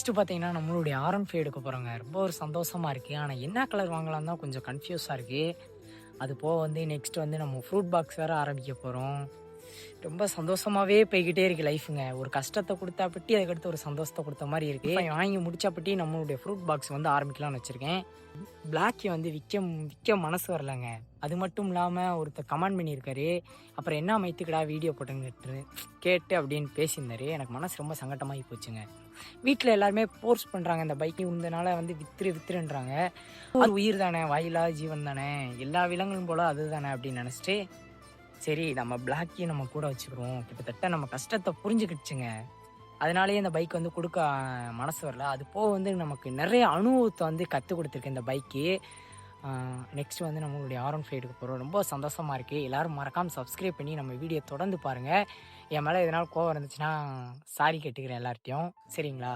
Next பார்த்தீங்கன்னா, நம்மளுடைய R15 எடுக்க போறோங்க. ரொம்ப ஒரு சந்தோஷமா இருக்கு. ஆனா என்ன கலர் வாங்கலான்னு தான் கொஞ்சம் கன்ஃப்யூஸா இருக்கு. அது போக வந்து நெக்ஸ்ட் வந்து நம்ம ஃப்ரூட் பாக்ஸ் வேற ஆரம்பிக்க போறோம். ரொம்ப சந்தோஷமாவே போய்க்கிட்டே இருக்கு லைஃப்ங்க. ஒரு கஷ்டத்த குடுத்தாப்பட்டி, அதுக்கடுத்து ஒரு சந்தோஷத்த குடுத்த மாரி இருக்கு. வாங்கி முடிச்சாப்பட்டி நம்மளுடைய ஃப்ரூட் பாக்ஸ் வந்து ஆரம்பிக்கலாம்னு வச்சிருக்கேன். பிளாக்கி வந்து விக்க மனசு வரலங்க. அது மட்டும் இல்லாம ஒருத்தர் கமெண்ட் பண்ணியிருக்காரு. அப்புறம் என்ன மைத்துக்குடா வீடியோ போட்டேன்னு கேட்டு அப்படின்னு பேசியிருந்தாரு. எனக்கு மனசு ரொம்ப சங்கட்டமாகி போச்சுங்க. வீட்ல எல்லாருமே ஃபோர்ஸ் பண்றாங்க. இந்த பைக் உந்தனால வந்து வித்துருன்றாங்க. ஒரு உயிர் தானே, வாயில்லாத ஜீவன் தானே, எல்லா விலங்குகளும் போல அதுதானே அப்படின்னு நெனச்சுட்டு, சரி நம்ம பிளாக்கியும் நம்ம கூட வச்சுக்கிறோம். கிட்டத்தட்ட நம்ம கஷ்டத்த புரிஞ்சுக்கிடுச்சுங்க. அதனாலேயே இந்த பைக் வந்து குடுக்க மனசு வரல. அது போக வந்து நமக்கு நெறைய அனுபவத்த வந்து கத்துக் குடுத்துருக்கு இந்த பைக்கு. நெக்ஸ்ட் வந்து நம்மளுடைய R15 எடுக்க போறோம். ரொம்ப சந்தோஷமா இருக்கு. எல்லாரும் மறக்காம சப்ஸ்கிரைப் பண்ணி நம்ம வீடியோ தொடர்ந்து பாருங்க. என் மேல எதனால கோவம் இருந்துச்சுன்னா, சாரி கேட்டுக்கிறேன் எல்லார்ட்டயும். சரிங்களா?